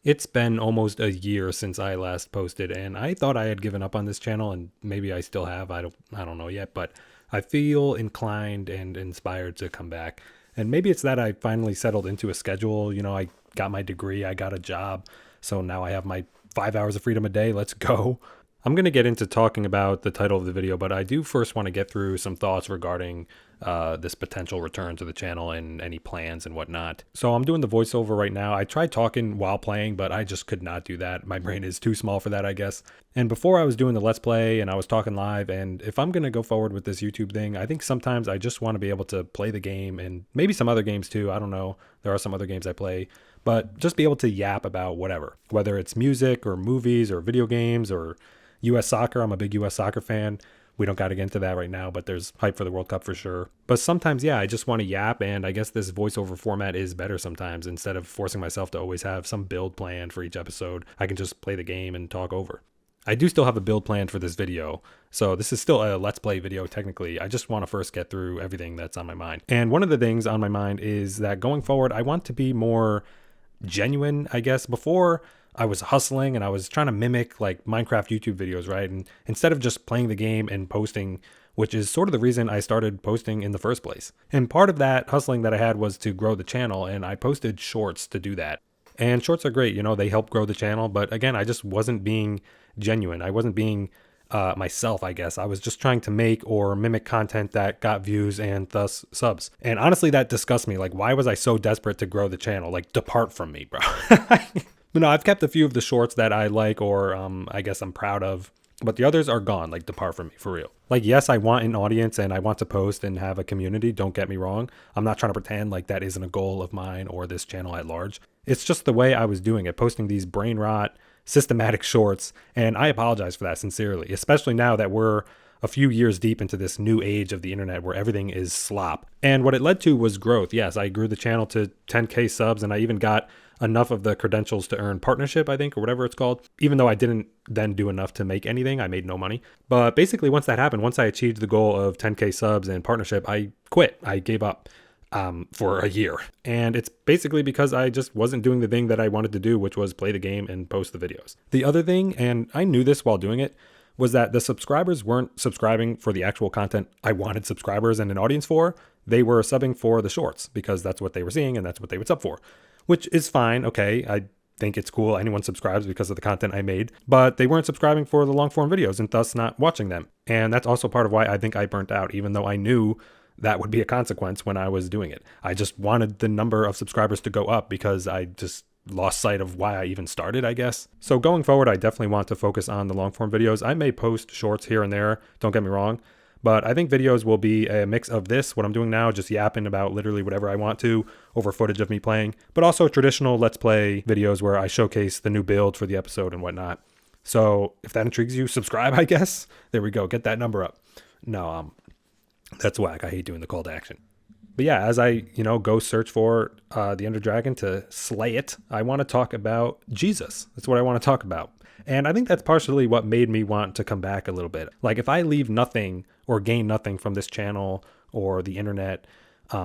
It's been almost a year since I last posted, and I thought I had given up on this channel, and maybe I still have. I don't know yet, but I feel inclined and inspired to come back. And maybe it's that I finally settled into a schedule. I got my degree, I got a job, so now I have my 5 hours of freedom a day. Let's go. I'm going to get into talking about the title of the video, but I do first want to get through some thoughts regarding this potential return to the channel and any plans and whatnot. So I'm doing the voiceover right now. I tried talking while playing, but I just could not do that. My brain is too small for that, I guess. And before I was doing the Let's Play and I was talking live, and if I'm going to go forward with this YouTube thing, I think sometimes I just want to be able to play the game and maybe some other games too. I don't know. There are some other games I play, but just be able to yap about whatever, whether it's music or movies or video games or U.S. soccer. I'm a big U.S. soccer fan. We don't got to get into that right now, but there's hype for the World Cup for sure. But sometimes, yeah, I just want to yap, and I guess this voiceover format is better sometimes. Instead of forcing myself to always have some build planned for each episode, I can just play the game and talk over. I do still have a build planned for this video, so this is still a Let's Play video technically. I just want to first get through everything that's on my mind. And one of the things on my mind is that going forward, I want to be more genuine, I guess. Before, I was hustling and I was trying to mimic like Minecraft YouTube videos, right? And instead of just playing the game and posting, which is sort of the reason I started posting in the first place. And part of that hustling that I had was to grow the channel, and I posted shorts to do that. And shorts are great, they help grow the channel. But again, I just wasn't being genuine. I wasn't being myself, I guess. I was just trying to make or mimic content that got views and thus subs. And honestly, that disgusts me. Like, why was I so desperate to grow the channel? Like, depart from me, bro. But no, I've kept a few of the shorts that I like or I guess I'm proud of, but the others are gone. Like, depart from me, for real. Like, yes, I want an audience and I want to post and have a community. Don't get me wrong. I'm not trying to pretend like that isn't a goal of mine or this channel at large. It's just the way I was doing it, posting these brain rot, systematic shorts. And I apologize for that sincerely, especially now that we're a few years deep into this new age of the internet where everything is slop. And what it led to was growth. Yes, I grew the channel to 10K subs, and I even got enough of the credentials to earn partnership, I think, or whatever it's called. Even though I didn't then do enough to make anything, I made no money. But basically, once that happened, once I achieved the goal of 10K subs and partnership, I quit. I gave up for a year. And it's basically because I just wasn't doing the thing that I wanted to do, which was play the game and post the videos. The other thing, and I knew this while doing it, was that the subscribers weren't subscribing for the actual content I wanted subscribers and an audience for. They were subbing for the shorts because that's what they were seeing and that's what they would sub for, which is fine. Okay, I think it's cool. Anyone subscribes because of the content I made, but they weren't subscribing for the long form videos and thus not watching them. And that's also part of why I think I burnt out, even though I knew that would be a consequence when I was doing it. I just wanted the number of subscribers to go up because I just lost sight of why I even started, I guess. So going forward, I definitely want to focus on the long form videos. I may post shorts here and there, don't get me wrong, but I think videos will be a mix of this, what I'm doing now, just yapping about literally whatever I want to over footage of me playing, but also traditional Let's Play videos where I showcase the new build for the episode and whatnot. So if that intrigues you, subscribe, I guess. There we go. Get that number up. No, that's whack. I hate doing the call to action. But yeah, as I, go search for the Ender Dragon to slay it, I want to talk about Jesus. That's what I want to talk about. And I think that's partially what made me want to come back a little bit. Like, if I leave nothing or gain nothing from this channel or the internet,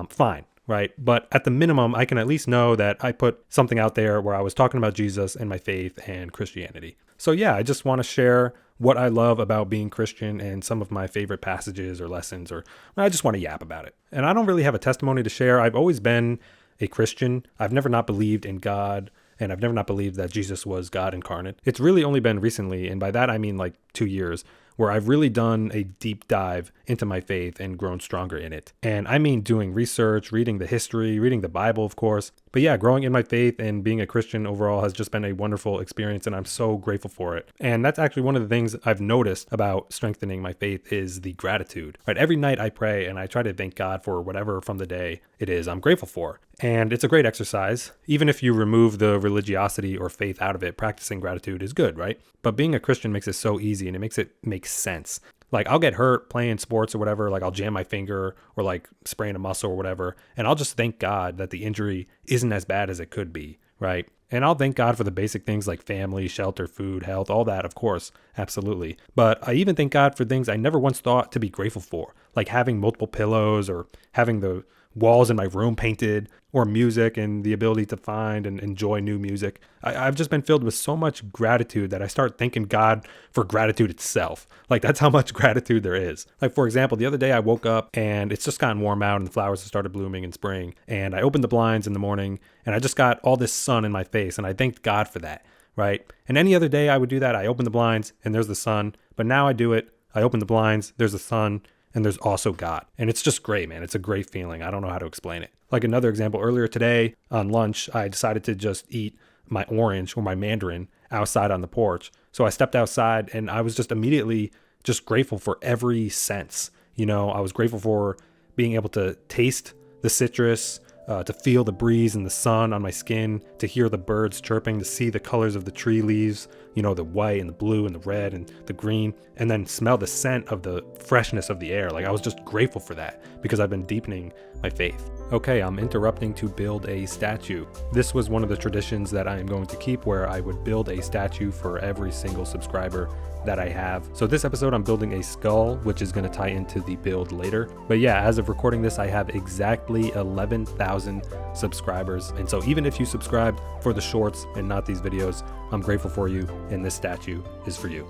fine, right? But at the minimum, I can at least know that I put something out there where I was talking about Jesus and my faith and Christianity. So yeah, I just want to share what I love about being Christian and some of my favorite passages or lessons, or I just want to yap about it. And I don't really have a testimony to share. I've always been a Christian. I've never not believed in God, and I've never not believed that Jesus was God incarnate. It's really only been recently, and by that I mean like 2 years, where I've really done a deep dive into my faith and grown stronger in it. And I mean doing research, reading the history, reading the Bible, of course. But yeah, growing in my faith and being a Christian overall has just been a wonderful experience, and I'm so grateful for it. And that's actually one of the things I've noticed about strengthening my faith is the gratitude. Right? Every night I pray and I try to thank God for whatever from the day it is I'm grateful for. And it's a great exercise. Even if you remove the religiosity or faith out of it, practicing gratitude is good, right? But being a Christian makes it so easy, and it makes it make sense. Like, I'll get hurt playing sports or whatever, like I'll jam my finger or like sprain a muscle or whatever, and I'll just thank God that the injury isn't as bad as it could be, right? And I'll thank God for the basic things like family, shelter, food, health, all that, of course, absolutely. But I even thank God for things I never once thought to be grateful for, like having multiple pillows or having the walls in my room painted, or music and the ability to find and enjoy new music. I've just been filled with so much gratitude that I start thanking God for gratitude itself. Like, that's how much gratitude there is. Like, for example, the other day I woke up and it's just gotten warm out and the flowers have started blooming in spring. And I opened the blinds in the morning and I just got all this sun in my face, and I thanked God for that, right? And any other day I would do that. I open the blinds and there's the sun. But now I do it. I open the blinds, there's the sun, and there's also God. And it's just great, man. It's a great feeling. I don't know how to explain it. Like another example, earlier today on lunch, I decided to just eat my orange or my mandarin outside on the porch. So I stepped outside and I was just immediately just grateful for every sense. You know, I was grateful for being able to taste the citrus, to feel the breeze and the sun on my skin, to hear the birds chirping, to see the colors of the tree leaves, you know, the white and the blue and the red and the green, and then smell the scent of the freshness of the air. Like, I was just grateful for that because I've been deepening my faith. Okay, I'm interrupting to build a statue. This was one of the traditions that I am going to keep, where I would build a statue for every single subscriber that I have. So this episode I'm building a skull, which is going to tie into the build later. But yeah, as of recording this, I have exactly 11,000 subscribers. And so even if you subscribed for the shorts and not these videos, I'm grateful for you, and this statue is for you.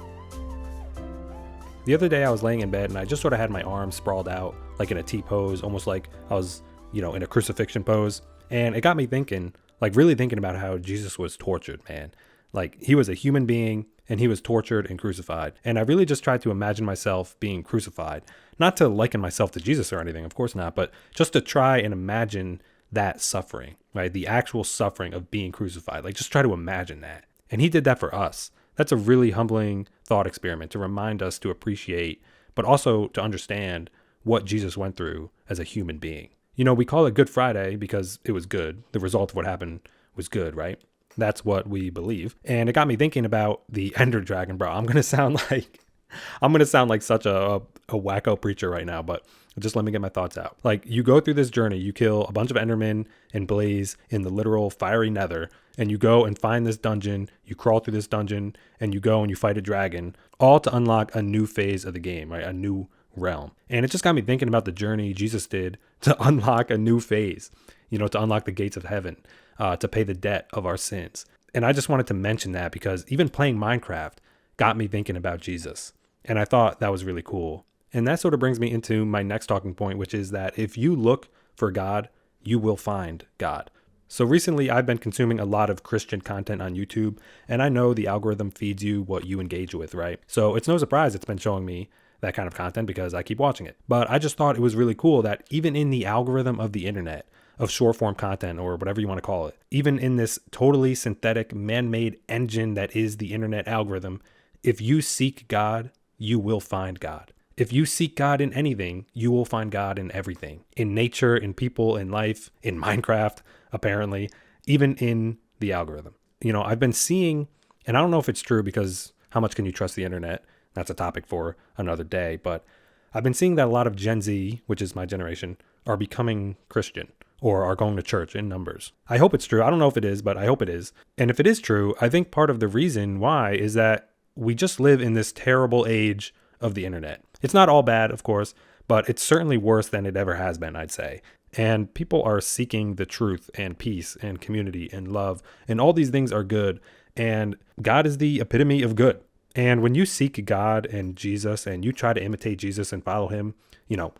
The other day I was laying in bed and I just sort of had my arms sprawled out, like in a T pose, almost like I was, you know, in a crucifixion pose. And it got me thinking, like really thinking about how Jesus was tortured, man. Like, he was a human being and he was tortured and crucified. And I really just tried to imagine myself being crucified, not to liken myself to Jesus or anything, of course not, but just to try and imagine that suffering, right? The actual suffering of being crucified. Like, just try to imagine that. And he did that for us. That's a really humbling thought experiment to remind us to appreciate, but also to understand what Jesus went through as a human being. You know, we call it Good Friday because it was good. The result of what happened was good, right? That's what we believe. And it got me thinking about the Ender Dragon, bro. I'm going to sound like such a wacko preacher right now, but just let me get my thoughts out. Like, you go through this journey, you kill a bunch of Endermen and Blaze in the literal fiery nether, and you go and find this dungeon, you crawl through this dungeon, and you go and you fight a dragon, all to unlock a new phase of the game, right? A new realm. And it just got me thinking about the journey Jesus did to unlock a new phase, you know, to unlock the gates of heaven, to pay the debt of our sins. And I just wanted to mention that because even playing Minecraft got me thinking about Jesus. And I thought that was really cool. And that sort of brings me into my next talking point, which is that if you look for God, you will find God. So recently I've been consuming a lot of Christian content on YouTube, and I know the algorithm feeds you what you engage with, right? So it's no surprise it's been showing me that kind of content because I keep watching it. But I just thought it was really cool that even in the algorithm of the internet, of short form content or whatever you want to call it, even in this totally synthetic man-made engine that is the internet algorithm, if you seek God, you will find God. If you seek God in anything, you will find God in everything. In nature, in people, in life, in Minecraft, apparently, even in the algorithm. You know, I've been seeing, and I don't know if it's true because how much can you trust the internet? That's a topic for another day, but I've been seeing that a lot of Gen Z, which is my generation, are becoming Christian or are going to church in numbers. I hope it's true. I don't know if it is, but I hope it is. And if it is true, I think part of the reason why is that we just live in this terrible age of the internet. It's not all bad, of course, but it's certainly worse than it ever has been, I'd say. And people are seeking the truth and peace and community and love, and all these things are good. And God is the epitome of good. And when you seek God and Jesus and you try to imitate Jesus and follow him, you know,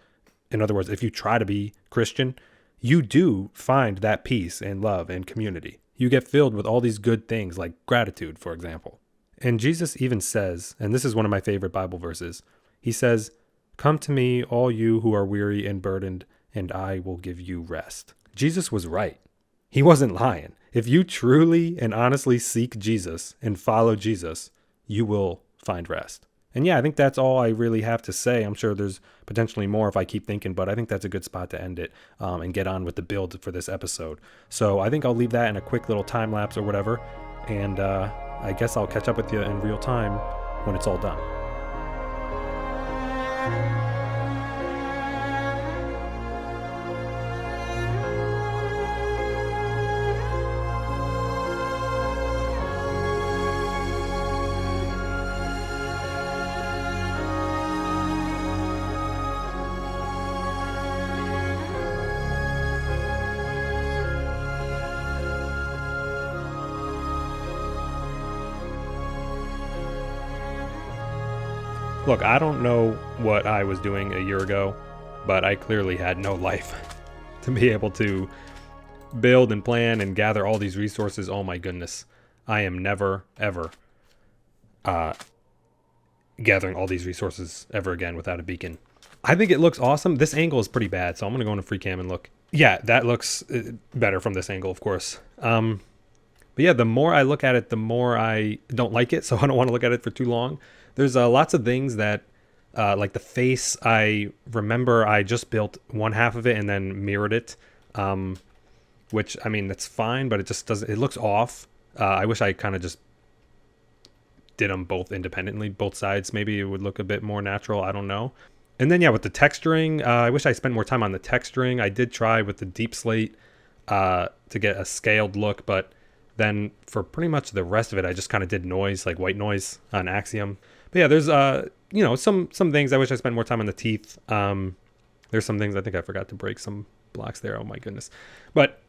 in other words, if you try to be Christian, you do find that peace and love and community. You get filled with all these good things like gratitude, for example. And Jesus even says, and this is one of my favorite Bible verses, he says, "Come to me, all you who are weary and burdened, and I will give you rest." Jesus was right. He wasn't lying. If you truly and honestly seek Jesus and follow Jesus, you will find rest. And yeah, I think that's all I really have to say. I'm sure there's potentially more if I keep thinking, but I think that's a good spot to end it and get on with the build for this episode. So I think I'll leave that in a quick little time lapse or whatever. And I guess I'll catch up with you in real time when it's all done. Look, I don't know what I was doing a year ago, but I clearly had no life to be able to build and plan and gather all these resources. Oh my goodness. I am never, ever gathering all these resources ever again without a beacon. I think it looks awesome. This angle is pretty bad, so I'm going to go into free cam and look. Yeah, that looks better from this angle, of course. But yeah, the more I look at it, the more I don't like it, so I don't want to look at it for too long. There's lots of things that, like the face, I remember I just built one half of it and then mirrored it, which, I mean, that's fine, but it just doesn't, it looks off. I wish I kind of just did them both independently, both sides. Maybe it would look a bit more natural, I don't know. And then, yeah, with the texturing, I wish I spent more time on the texturing. I did try with the deep slate to get a scaled look, but then for pretty much the rest of it, I just kind of did noise, like white noise on Axiom. But yeah, there's, you know, some things I wish I spent more time on the teeth. There's some things I think I forgot to break some blocks there. Oh, my goodness. But,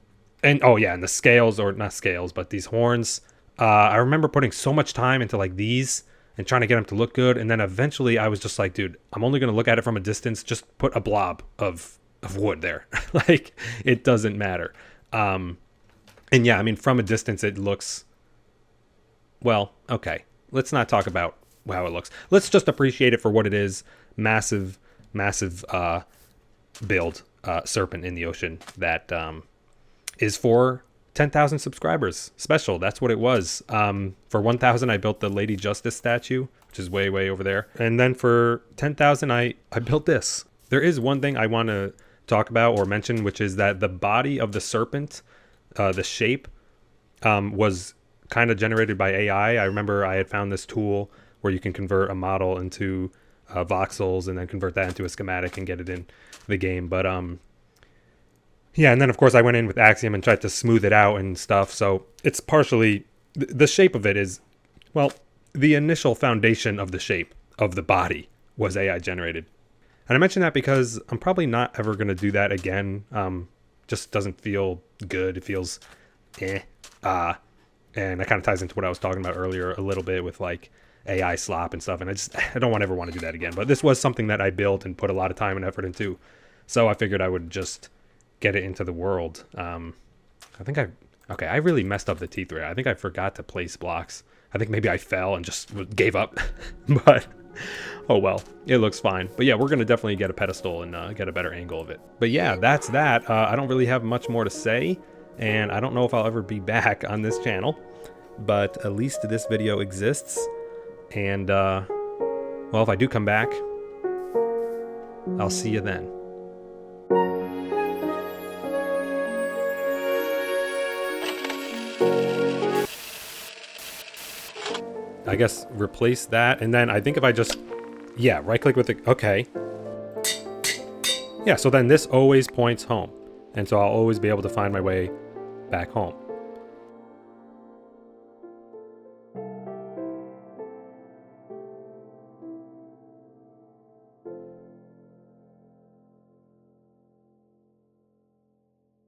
and, oh, yeah, and the scales, or not scales, but these horns. I remember putting so much time into, like, these and trying to get them to look good. And then eventually I was just like, dude, I'm only going to look at it from a distance. Just put a blob of wood there. Like, it doesn't matter. And yeah, I mean, from a distance, it looks, well, okay. Let's not talk about how it looks. Let's just appreciate it for what it is. Massive, massive build, serpent in the ocean that is for 10,000 subscribers special. That's what it was. For 1,000, I built the Lady Justice statue, which is way, way over there. And then for 10,000, I built this. There is one thing I want to talk about or mention, which is that the body of the serpent, the shape, was kind of generated by AI. I remember I had found this tool where you can convert a model into voxels and then convert that into a schematic and get it in the game. But yeah, and then of course I went in with Axiom and tried to smooth it out and stuff. So it's partially, the shape of it is, well, the initial foundation of the shape of the body was AI generated. And I mention that because I'm probably not ever going to do that again. Just doesn't feel good. It feels and that kind of ties into what I was talking about earlier a little bit with like AI slop and stuff. And I don't ever want to do that again. But this was something that I built and put a lot of time and effort into. So I figured I would just get it into the world. I really messed up the teeth right. I think I forgot to place blocks. I think maybe I fell and just gave up. But oh well, it looks fine. But yeah, we're gonna definitely get a pedestal and get a better angle of it. But yeah, that's that. I don't really have much more to say, and I don't know if I'll ever be back on this channel, but at least this video exists. And well, if I do come back, I'll see you then. I guess replace that, and then I think if I just, yeah, right click with it, okay. Yeah, so then this always points home, and so I'll always be able to find my way back home.